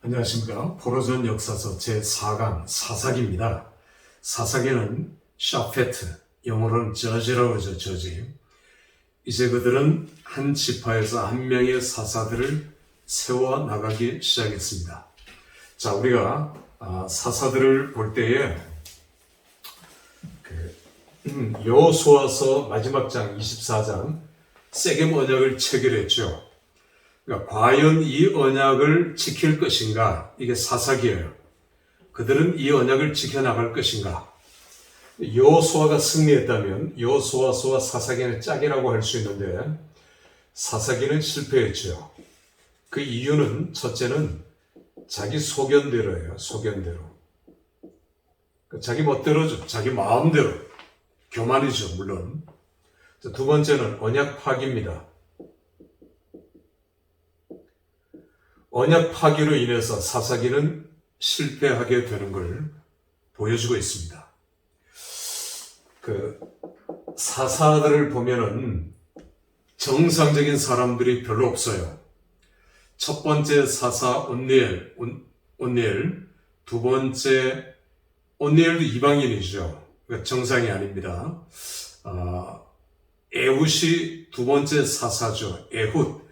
안녕하십니까. 포로전 역사서 제4강 사사기입니다. 사사기는 샤페트, 영어로는 저지라고 그러죠. 저지. 이제 그들은 한 지파에서 한 명의 사사들을 세워나가기 시작했습니다. 자, 우리가 사사들을 볼 때에 여호수아서 마지막 장 24장 세겜 언약을 체결했죠. 그러니까 과연 이 언약을 지킬 것인가? 이게 사사기예요. 그들은 이 언약을 지켜나갈 것인가? 여호수아가 승리했다면 여호수아서와 사사기는 짝이라고 할 수 있는데 사사기는 실패했죠. 그 이유는 첫째는 자기 소견대로예요. 소견대로. 자기 멋대로죠. 자기 마음대로. 교만이죠. 물론. 두 번째는 언약 파기입니다. 언약 파기로 인해서 사사기는 실패하게 되는 걸 보여주고 있습니다. 사사들을 보면은 정상적인 사람들이 별로 없어요. 첫 번째 사사 온니엘, 두 번째 온니엘도 이방인이죠. 그러니까 정상이 아닙니다. 에훗이 두 번째 사사죠. 에훗.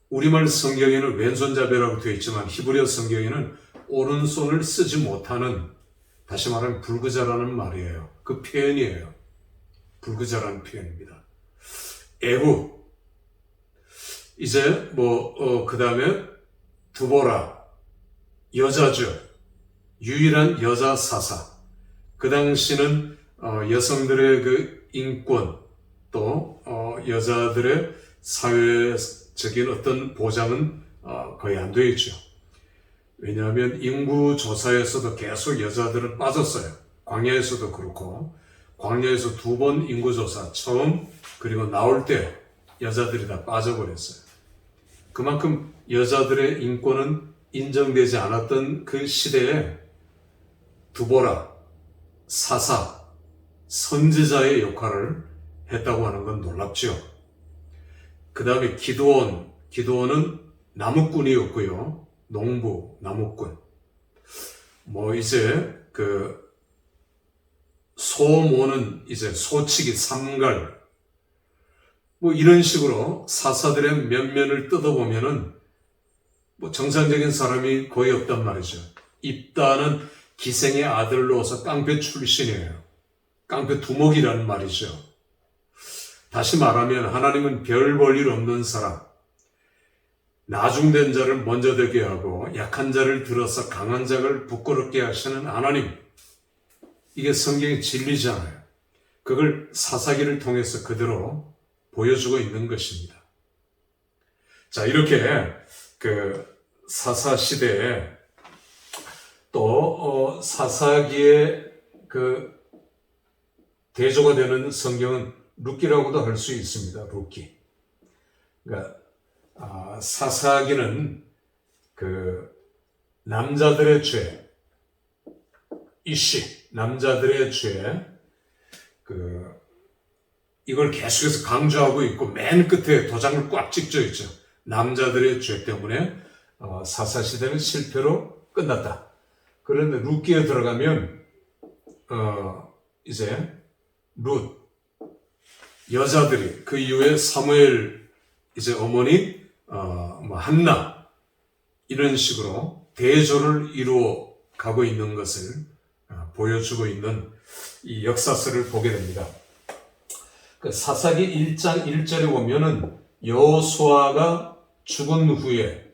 우리말 성경에는 왼손잡이라고 되어 있지만 히브리어 성경에는 오른손을 쓰지 못하는, 다시 말하면 불구자라는 말이에요. 그 표현이에요. 불구자라는 표현입니다. 에훗. 이제 그 다음에 두보라. 여자죠. 유일한 여자 사사. 그 당시는 여성들의 그 인권 또 여자들의 사회적인 어떤 보장은 거의 안 되어 있죠. 왜냐하면 인구 조사에서도 계속 여자들은 빠졌어요. 광야에서도 그렇고 광야에서 2번 인구 조사 처음 그리고 나올 때 여자들이 다 빠져버렸어요. 그만큼 여자들의 인권은 인정되지 않았던 그 시대에 두보라, 사사, 선지자의 역할을 했다고 하는 건 놀랍죠. 그 다음에 기드온은 나무꾼이었고요. 농부, 나무꾼. 이제 소모는 이제 소치기, 삼갈. 이런 식으로 사사들의 면면을 뜯어보면은 정상적인 사람이 거의 없단 말이죠. 입다는 기생의 아들로서 깡패 출신이에요. 깡패 두목이라는 말이죠. 다시 말하면 하나님은 별 볼 일 없는 사람, 나중된 자를 먼저 되게 하고 약한 자를 들어서 강한 자를 부끄럽게 하시는 하나님. 이게 성경의 진리잖아요. 그걸 사사기를 통해서 그대로 보여주고 있는 것입니다. 자, 이렇게 사사 시대에 또 사사기의 대조가 되는 성경은 룻기라고도 할 수 있습니다. 룻기. 그러니까 사사기는 남자들의 죄, 이씨, 남자들의 죄, 이걸 계속해서 강조하고 있고 맨 끝에 도장을 꽉 찍져 있죠. 남자들의 죄 때문에 사사시대는 실패로 끝났다. 그런데 룻기에 들어가면 이제 룻, 여자들이 그 이후에 사무엘 이제 어머니 한나 이런 식으로 대조를 이루어 가고 있는 것을 보여주고 있는 이 역사서를 보게 됩니다. 사사기 1장 1절에 보면은 여호수아가 죽은 후에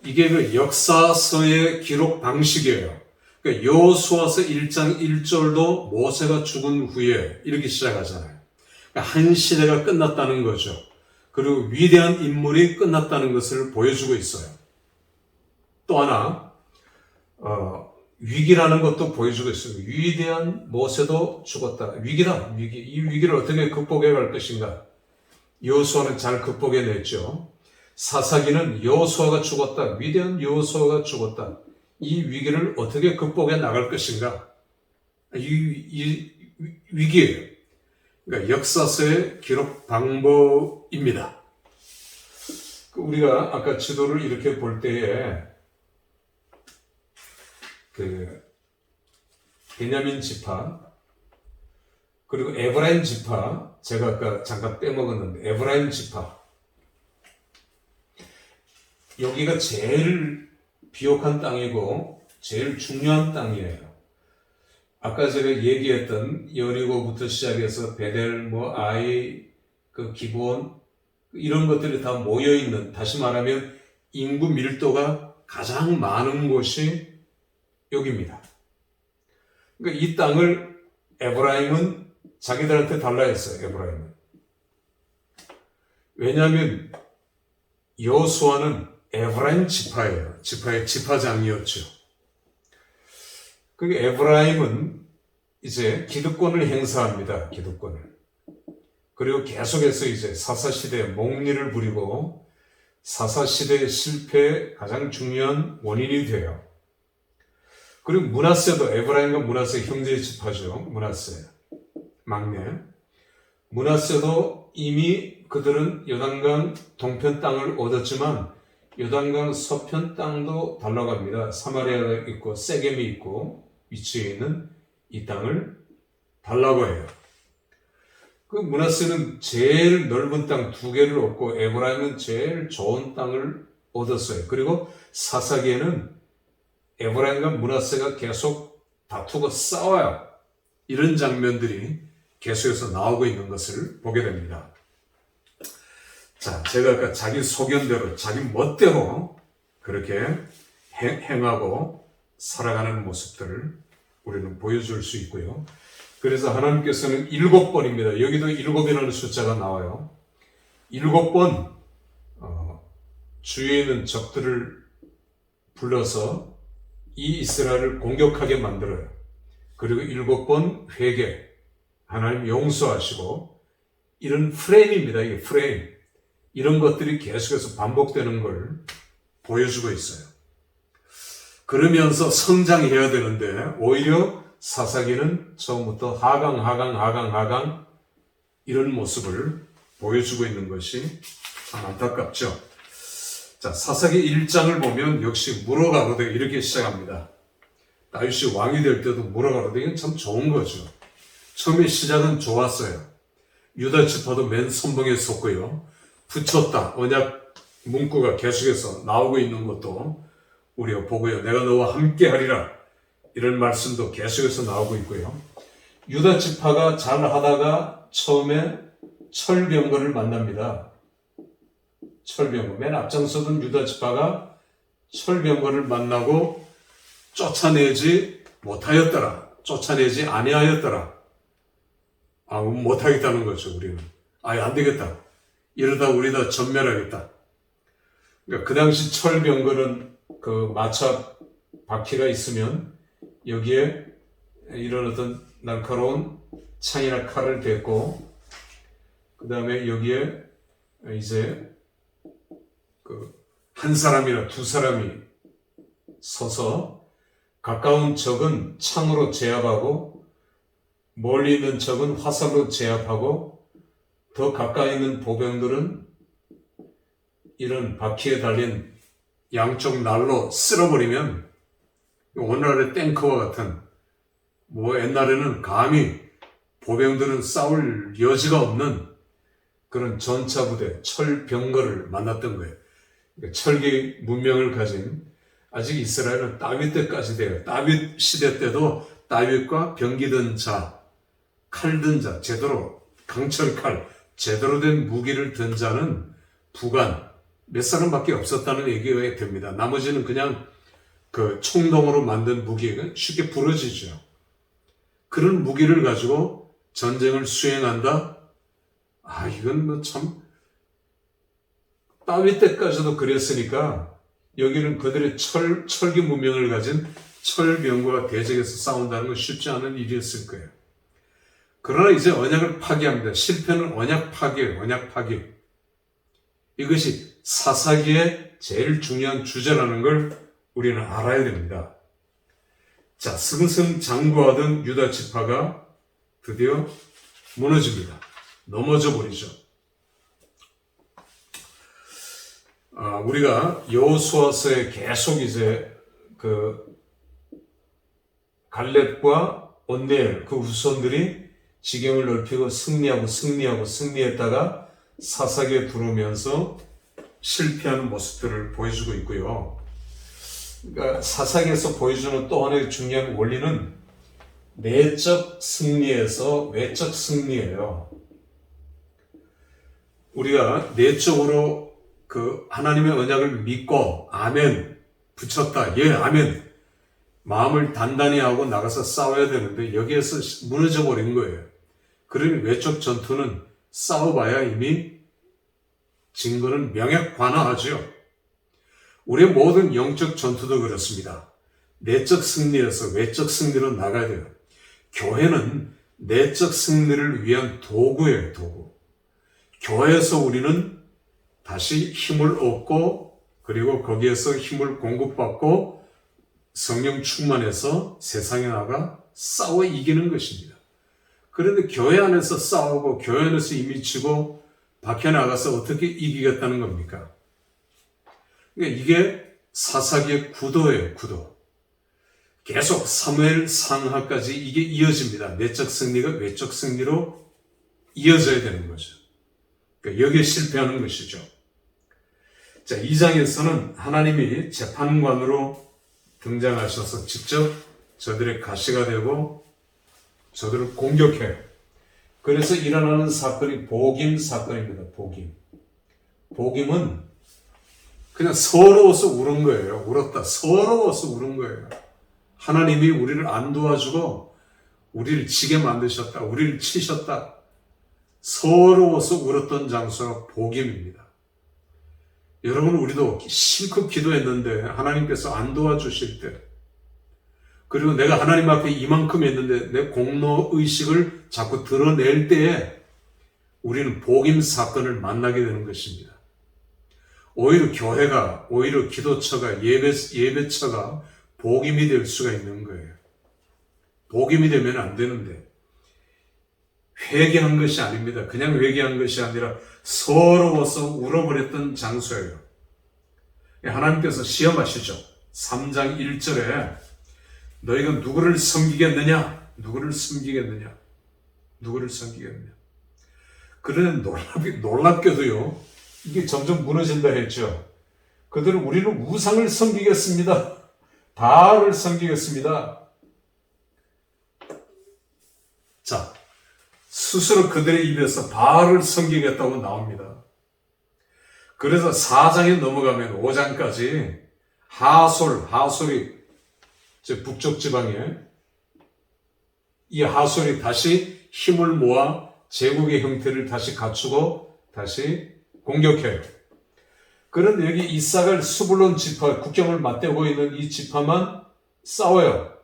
이게 역사서의 기록 방식이에요. 여호수아서 1장 1절도 모세가 죽은 후에 이렇게 시작하잖아요. 한 시대가 끝났다는 거죠. 그리고 위대한 인물이 끝났다는 것을 보여주고 있어요. 또 하나 위기라는 것도 보여주고 있습니다. 위대한 모세도 죽었다. 위기다. 위기. 이 위기를 어떻게 극복해 갈 것인가? 여호수아는 잘 극복해냈죠. 사사기는 여호수아가 죽었다. 위대한 여호수아가 죽었다. 이 위기를 어떻게 극복해 나갈 것인가? 이 위기예요. 그러니까 역사서의 기록 방법입니다. 우리가 아까 지도를 이렇게 볼 때에 그 베냐민 지파 그리고 에브라임 지파 제가 아까 잠깐 빼먹었는데 에브라임 지파 여기가 제일 비옥한 땅이고 제일 중요한 땅이에요. 아까 제가 얘기했던 여리고부터 시작해서 베델, 아이, 그 기브온 이런 것들이 다 모여 있는 다시 말하면 인구 밀도가 가장 많은 곳이 여기입니다. 그러니까 이 땅을 에브라임은 자기들한테 달라 했어요. 에브라임은 왜냐하면 여호수아는 에브라임 지파예요. 지파의 지파장이었죠. 그 에브라임은 이제 기득권을 행사합니다. 기득권을. 그리고 계속해서 이제 사사시대에 몽리를 부리고 사사시대의 실패의 가장 중요한 원인이 돼요. 그리고 므낫세도 에브라임과 므낫세 형제 지파죠. 므낫세 막내. 므낫세도 이미 그들은 요단강 동편 땅을 얻었지만 요단강 서편 땅도 달라갑니다. 사마리아가 있고 세겜이 있고 위치에 있는 이 땅을 달라고 해요. 그 므낫세는 제일 넓은 땅 2개를 얻고 에브라임은 제일 좋은 땅을 얻었어요. 그리고 사사기에는 에브라임과 므낫세가 계속 다투고 싸워요. 이런 장면들이 계속해서 나오고 있는 것을 보게 됩니다. 자, 제가 아까 자기 소견대로, 자기 멋대로 그렇게 행하고 살아가는 모습들을 우리는 보여줄 수 있고요. 그래서 하나님께서는 7번입니다. 여기도 7이라는 숫자가 나와요. 7번 주위에 있는 적들을 불러서 이 이스라엘을 공격하게 만들어요. 그리고 7번 회개, 하나님 용서하시고 이런 프레임입니다. 이 프레임. 이런 것들이 계속해서 반복되는 걸 보여주고 있어요. 그러면서 성장해야 되는데 오히려 사사기는 처음부터 하강 이런 모습을 보여주고 있는 것이 참 안타깝죠. 자, 사사기 1장을 보면 역시 무로가로대 이렇게 시작합니다. 다윗이 왕이 될 때도 무로가로대 이건 참 좋은 거죠. 처음에 시작은 좋았어요. 유다 지파도 맨 선봉에 섰고요. 붙였다. 언약 문구가 계속해서 나오고 있는 것도 우리가 보고요. 내가 너와 함께 하리라. 이런 말씀도 계속해서 나오고 있고요. 유다 지파가 잘 하다가 처음에 철병거를 만납니다. 철병거. 맨 앞장서던 유다 지파가 철병거를 만나고 쫓아내지 못하였더라. 쫓아내지 아니하였더라. 못하겠다는 거죠, 우리는. 안 되겠다. 이러다 우리 다 전멸하겠다. 그러니까 그 당시 철병거는 그 마차 바퀴가 있으면 여기에 이런 어떤 날카로운 창이나 칼을 댔고 그 다음에 여기에 이제 한 사람이나 2사람이 서서 가까운 적은 창으로 제압하고 멀리 있는 적은 화살로 제압하고 더 가까이 있는 보병들은 이런 바퀴에 달린 양쪽 날로 쓸어버리면 오늘날의 탱크와 같은 옛날에는 감히 보병들은 싸울 여지가 없는 그런 전차부대 철병거를 만났던 거예요. 그러니까 철기 문명을 가진 아직 이스라엘은 다윗 때까지 돼요. 다윗 시대 때도 다윗과 병기든 자, 칼든 자, 제대로 강철칼, 제대로 된 무기를 든 자는 부관 몇 사람밖에 없었다는 얘기가 됩니다. 나머지는 그냥 그 총동으로 만든 무기가 쉽게 부러지죠. 그런 무기를 가지고 전쟁을 수행한다? 이건 참 다윗 때까지도 그랬으니까 여기는 그들의 철기 문명을 가진 철병과 대적에서 싸운다는 건 쉽지 않은 일이었을 거예요. 그러나 이제 언약을 파기합니다. 실패는 언약 파기예요. 언약 파기. 이것이 사사기의 제일 중요한 주제라는 걸 우리는 알아야 됩니다. 자, 승승장구하던 유다 지파가 드디어 무너집니다. 넘어져 버리죠. 우리가 여호수아서에 계속 이제 그 갈렙과 온넬 그 후손들이 지경을 넓히고 승리했다가 사사기에 들어오면서 실패하는 모습들을 보여주고 있고요. 그러니까 사사기에서 보여주는 또 하나의 중요한 원리는 내적 승리에서 외적 승리예요. 우리가 내적으로 그 하나님의 언약을 믿고 아멘 붙였다. 예, 아멘. 마음을 단단히 하고 나가서 싸워야 되는데 여기에서 무너져 버린 거예요. 그러니 외적 전투는 싸워봐야 이미 증거는 명약관화하죠. 우리의 모든 영적 전투도 그렇습니다. 내적 승리에서 외적 승리로 나가야 돼요. 교회는 내적 승리를 위한 도구예요, 도구. 교회에서 우리는 다시 힘을 얻고 그리고 거기에서 힘을 공급받고 성령 충만해서 세상에 나가 싸워 이기는 것입니다. 그런데 교회 안에서 싸우고 교회 안에서 이미 지고 밖에 나가서 어떻게 이기겠다는 겁니까? 그러니까 이게 사사기의 구도예요, 구도. 계속 사무엘 상하까지 이게 이어집니다. 내적 승리가 외적 승리로 이어져야 되는 거죠. 그러니까 여기에 실패하는 것이죠. 자, 2장에서는 하나님이 재판관으로 등장하셔서 직접 저들의 가시가 되고 저들을 공격해요. 그래서 일어나는 사건이 복임 사건입니다. 복임은 그냥 서러워서 울은 거예요. 울었다. 서러워서 울은 거예요. 하나님이 우리를 안 도와주고 우리를 지게 만드셨다. 우리를 치셨다. 서러워서 울었던 장소가 복임입니다. 여러분, 우리도 실컷 기도했는데 하나님께서 안 도와주실 때, 그리고 내가 하나님 앞에 이만큼 했는데 내 공로의식을 자꾸 드러낼 때에 우리는 복임 사건을 만나게 되는 것입니다. 오히려 교회가, 오히려 기도처가, 예배처가 복임이 될 수가 있는 거예요. 복임이 되면 안 되는데 회개한 것이 아닙니다. 그냥 회개한 것이 아니라 서러워서 울어버렸던 장소예요. 하나님께서 시험하시죠. 3장 1절에 너희가 누구를 섬기겠느냐? 누구를 섬기겠느냐? 누구를 섬기겠느냐? 그러는 놀랍게도요, 이게 점점 무너진다 했죠. 그들은 우리는 우상을 섬기겠습니다. 바알을 섬기겠습니다. 자, 스스로 그들의 입에서 바알을 섬기겠다고 나옵니다. 그래서 4장에 넘어가면 5장까지 하솔이 북쪽 지방에 이 하솔이 다시 힘을 모아 제국의 형태를 다시 갖추고 다시 공격해요. 그런데 여기 이사갈 스불론 지파, 국경을 맞대고 있는 이 지파만 싸워요.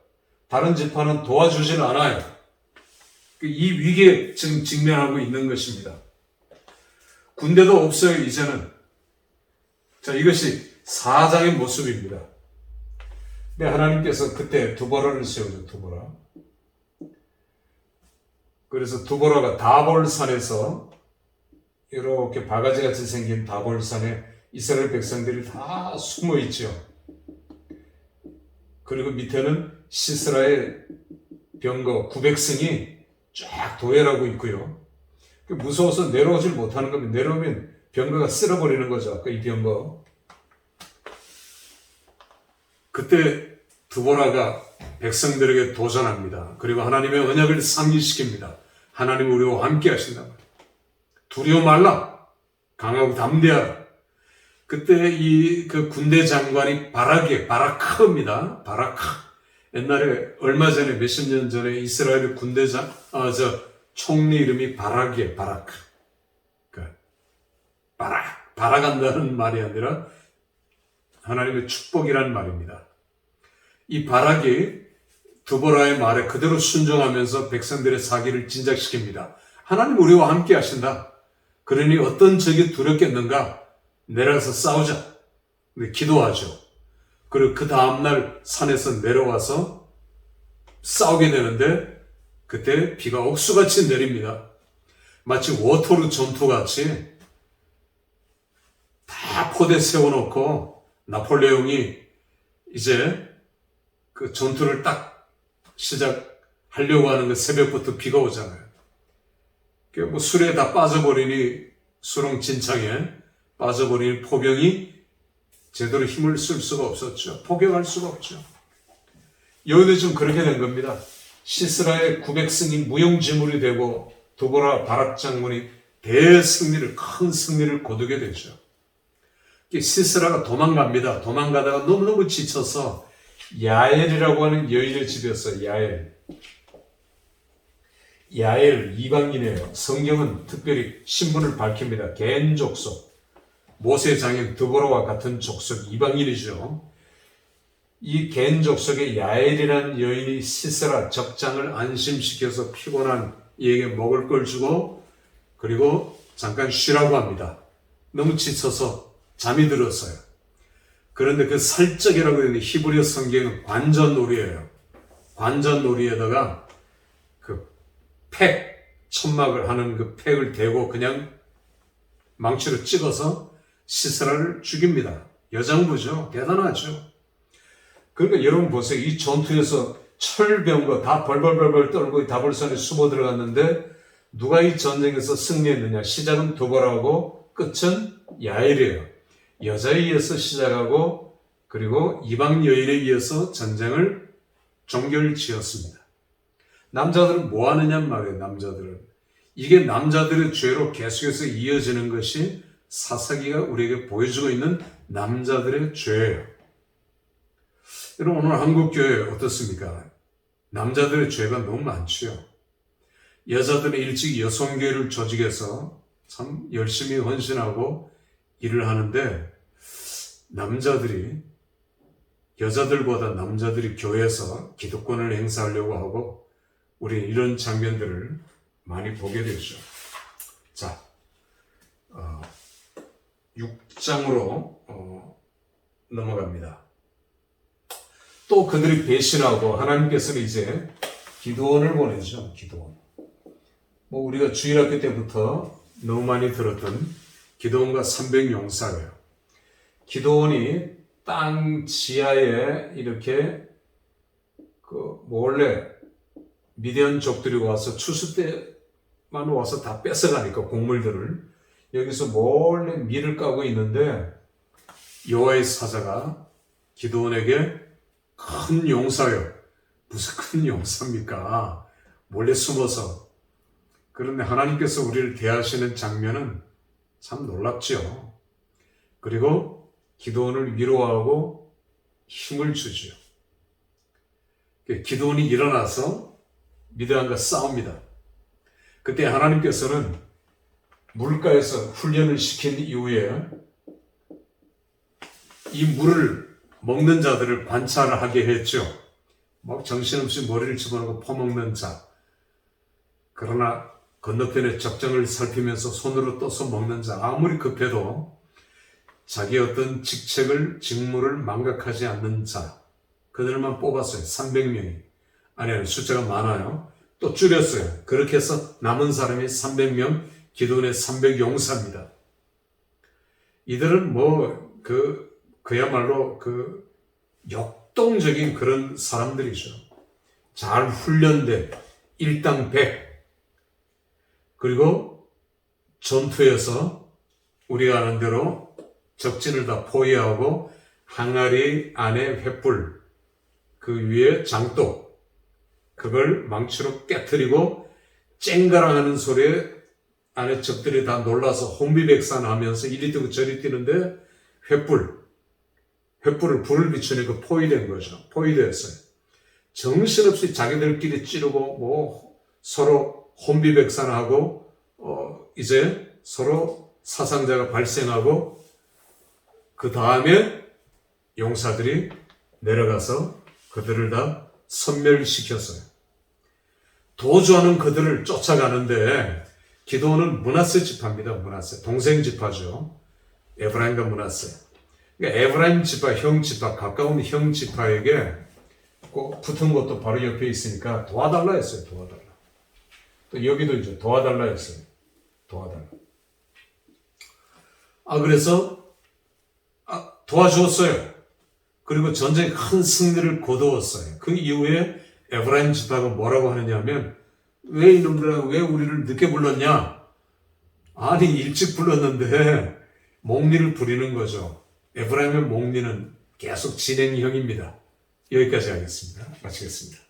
다른 지파는 도와주지는 않아요. 이 위기에 지금 직면하고 있는 것입니다. 군대도 없어요, 이제는. 자, 이것이 4장의 모습입니다. 근데 하나님께서 그때 두보라를 세우죠, 두보라. 그래서 두보라가 다볼산에서 이렇게 바가지같이 생긴 다볼산에 이스라엘 백성들이 다 숨어 있죠. 그리고 밑에는 시스라의 병거 900승이 쫙 도열하고 있고요. 무서워서 내려오질 못하는 겁니다. 내려오면 병거가 쓸어버리는 거죠. 이 병거. 그때 드보라가 백성들에게 도전합니다. 그리고 하나님의 언약을 상기시킵니다. 하나님 우리와 함께 하신다. 두려워 말라. 강하고 담대하라. 그때 그 군대 장관이 바라크입니다. 바라크. 옛날에 얼마 전에 몇십 년 전에 이스라엘 총리 이름이 바락이에요. 바라크. 바라간다는 말이 아니라 하나님의 축복이라는 말입니다. 이 바락이 드보라의 말에 그대로 순종하면서 백성들의 사기를 진작시킵니다. 하나님 우리와 함께 하신다. 그러니 어떤 적이 두렵겠는가? 내려가서 싸우자. 근데 기도하죠. 그리고 그 다음날 산에서 내려와서 싸우게 되는데 그때 비가 옥수같이 내립니다. 마치 워터루 전투같이 다 포대 세워놓고 나폴레옹이 이제 그 전투를 딱 시작하려고 하는 그 새벽부터 비가 오잖아요. 뭐 술에 다 빠져버리니 수렁진창에 빠져버리니 포병이 제대로 힘을 쓸 수가 없었죠. 포격할 수가 없죠. 여기도 좀 그렇게 된 겁니다. 시스라의 900승이 무용지물이 되고 두보라 바락 장군이 대승리를, 큰 승리를 거두게 되죠. 시스라가 도망갑니다. 도망가다가 너무너무 지쳐서 야엘이라고 하는 여인의 집이었어요. 야엘 이방인이에요. 성경은 특별히 신분을 밝힙니다. 겐 족속, 모세 장인 드보라와 같은 족속 이방인이죠. 이 겐 족속의 야엘이라는 여인이 시스라 적장을 안심시켜서 피곤한 이에게 먹을 걸 주고 그리고 잠깐 쉬라고 합니다. 너무 지쳐서 잠이 들었어요. 그런데 그 살적이라고 되는 히브리어 성경은 관전놀이예요. 관전놀이에다가 그 천막을 하는 그 팩을 대고 그냥 망치로 찍어서 시스라를 죽입니다. 여장부죠. 대단하죠. 그러니까 여러분 보세요. 이 전투에서 철병거 다 벌벌벌벌 떨고 다볼산에 숨어 들어갔는데 누가 이 전쟁에서 승리했느냐. 시작은 두보라하고 끝은 야엘이에요. 여자에 의해서 시작하고 그리고 이방 여인에 의해서 전쟁을 종결지었습니다. 남자들은 뭐 하느냐 말이에요. 남자들은. 이게 남자들의 죄로 계속해서 이어지는 것이 사사기가 우리에게 보여주고 있는 남자들의 죄예요. 여러분 오늘 한국교회 어떻습니까? 남자들의 죄가 너무 많지요. 여자들은 일찍 여성교회를 조직해서 참 열심히 헌신하고 일을 하는데 남자들이 여자들보다 남자들이 교회에서 기득권을 행사하려고 하고 우리 이런 장면들을 많이 보게 되죠. 자, 6장으로 넘어갑니다. 또 그들이 배신하고 하나님께서는 이제 기드온을 보내죠. 기드온. 뭐 우리가 주일학교 때부터 너무 많이 들었던 기드온과 300용사예요. 기드온이 땅 지하에 이렇게 그 몰래 미디안족들이 와서 추수 때만 와서 다 뺏어가니까 곡물들을 여기서 몰래 밀을 까고 있는데 여호와의 사자가 기드온에게 큰 용사요. 무슨 큰 용사입니까? 몰래 숨어서. 그런데 하나님께서 우리를 대하시는 장면은 참 놀랍죠. 그리고 기드온을 위로하고 힘을 주죠. 기드온이 일어나서 미드안과 싸웁니다. 그때 하나님께서는 물가에서 훈련을 시킨 이후에 이 물을 먹는 자들을 관찰하게 했죠. 막 정신없이 머리를 집어넣고 퍼먹는 자. 그러나 건너편의 적정을 살피면서 손으로 떠서 먹는 자. 아무리 급해도 자기 어떤 직무를 망각하지 않는 자. 그들만 뽑았어요. 300명이. 아니, 숫자가 많아요. 또 줄였어요. 그렇게 해서 남은 사람이 300명, 기드온의 300용사입니다. 이들은 그야말로 역동적인 그런 사람들이죠. 잘 훈련된 일당백. 그리고 전투에서 우리가 아는 대로 적진을 다 포위하고 항아리 안에 횃불, 그 위에 장독, 그걸 망치로 깨트리고 쨍가랑하는 소리에 안에 적들이 다 놀라서 혼비백산하면서 이리 뛰고 저리 뛰는데 횃불을 불을 비추니까 포위된 거죠. 포위되었어요. 정신없이 자기들끼리 찌르고 서로 혼비백산하고 이제 서로 사상자가 발생하고 그 다음에 용사들이 내려가서 그들을 다 섬멸시켰어요. 도주하는 그들을 쫓아가는데 기드온은 므낫세 지파입니다. 므낫세. 동생 지파죠. 에브라임과 므낫세. 그러니까 에브라임 지파, 형 지파, 가까운 형 지파에게 꼭 붙은 것도 바로 옆에 있으니까 도와달라 했어요. 도와달라. 또 여기도 이제 도와달라 했어요. 도와달라. 그래서 도와주었어요. 그리고 전쟁에 큰 승리를 거두었어요. 그 이후에 에브라임 지파가 뭐라고 하느냐면 왜 이놈들아 왜 우리를 늦게 불렀냐? 아니 일찍 불렀는데 몽리를 부리는 거죠. 에브라임의 몽리는 계속 진행형입니다. 여기까지 하겠습니다. 마치겠습니다.